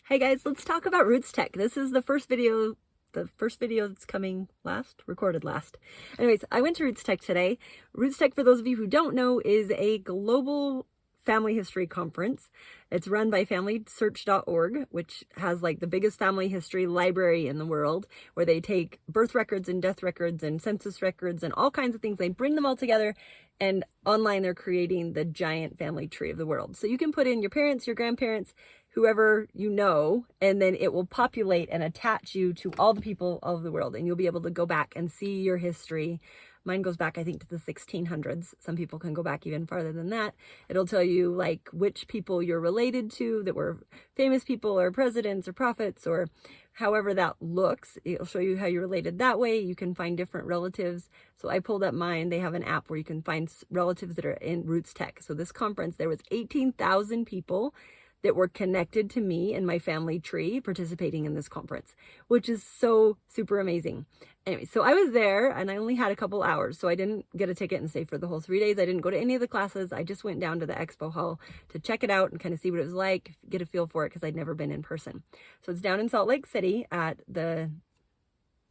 Hey guys, let's talk about Roots Tech. This is the first video that's coming recorded last. Anyways, I went to Roots Tech today. Roots Tech, for those of you who don't know, is a global family history conference. It's run by FamilySearch.org, which has like the biggest family history library in the world, where they take birth records and death records and census records and all kinds of things. They bring them all together, and online they're creating the giant family tree of the world. So you can put in your parents, your grandparents, whoever you know, and then it will populate and attach you to all the people of the world, and you'll be able to go back and see your history. Mine goes back, I think, to the 1600s. Some people can go back even farther than that. It'll tell you like which people you're related to that were famous people or presidents or prophets or however that looks. It'll show you how you're related that way. You can find different relatives. So I pulled up mine. They have an app where you can find relatives that are in Roots Tech. So this conference, there was 18,000 people that were connected to me and my family tree participating in this conference, which is so super amazing. Anyway, so I was there and I only had a couple hours, so I didn't get a ticket and stay for the whole 3 days. I didn't go to any of the classes. I just went down to the expo hall to check it out and kind of see what it was like, get a feel for it, because I'd never been in person. So it's down in Salt Lake City at the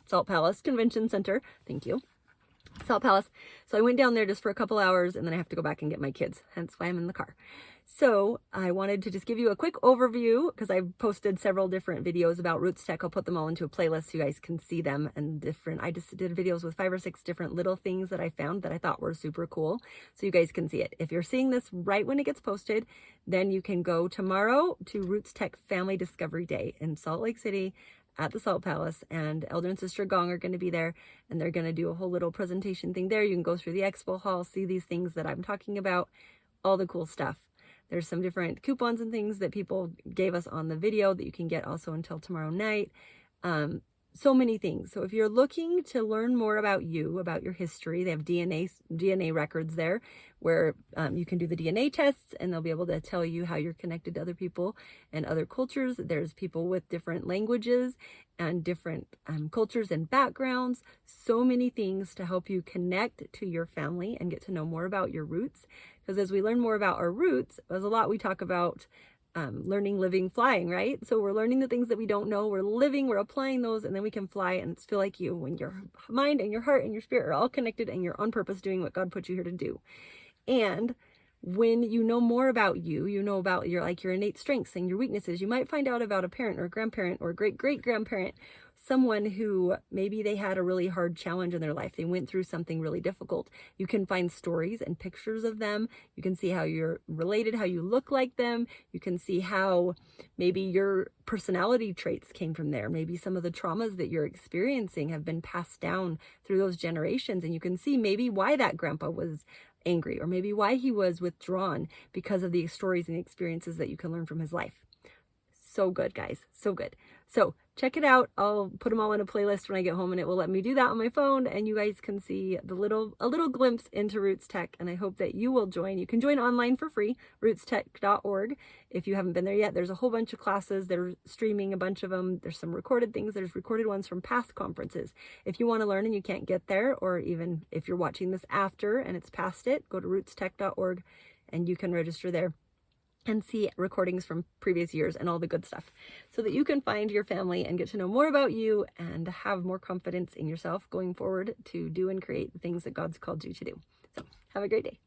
Salt Palace Convention Center. Thank you. Salt Palace. So I went down there just for a couple hours, and then I have to go back and get my kids, hence why I'm in the car. So I wanted to just give you a quick overview, because I've posted several different videos about Roots Tech. I'll put them all into a playlist so you guys can see them, and I just did videos with 5 or 6 different little things that I found that I thought were super cool, so you guys can see it. If you're seeing this right when it gets posted, then you can go tomorrow to Roots Tech Family Discovery Day in Salt Lake City at the Salt Palace, and Elder and Sister Gong are going to be there, and they're going to do a whole little presentation thing there. You can go through the expo hall, see these things that I'm talking about, all the cool stuff. There's some different coupons and things that people gave us on the video that you can get also until tomorrow night. So many things. So if you're looking to learn more about you, about your history, they have DNA records there where you can do the DNA tests, and they'll be able to tell you how you're connected to other people and other cultures. There's people with different languages and different cultures and backgrounds. So many things to help you connect to your family and get to know more about your roots. Because as we learn more about our roots, there's a lot we talk about learning, living, flying, right? So we're learning the things that we don't know, we're living, we're applying those, and then we can fly and feel like you, when your mind and your heart and your spirit are all connected and you're on purpose doing what God put you here to do. And when you know more about you, you know about your innate strengths and your weaknesses. You might find out about a parent or a grandparent or a great-great-grandparent, someone who maybe they had a really hard challenge in their life. They went through something really difficult. You can find stories and pictures of them. You can see how you're related, how you look like them. You can see how maybe your personality traits came from there. Maybe some of the traumas that you're experiencing have been passed down through those generations. And you can see maybe why that grandpa was angry, or maybe why he was withdrawn, because of the stories and experiences that you can learn from his life. So good, guys. So good. So check it out. I'll put them all in a playlist when I get home, and it will let me do that on my phone, and you guys can see a little glimpse into Roots Tech, and I hope that you will join. You can join online for free, rootstech.org. If you haven't been there yet, there's a whole bunch of classes. They're streaming a bunch of them. There's some recorded things. There's recorded ones from past conferences. If you want to learn and you can't get there, or even if you're watching this after and it's past it, go to rootstech.org and you can register there and see recordings from previous years and all the good stuff, so that you can find your family and get to know more about you and have more confidence in yourself going forward to do and create the things that God's called you to do. So have a great day.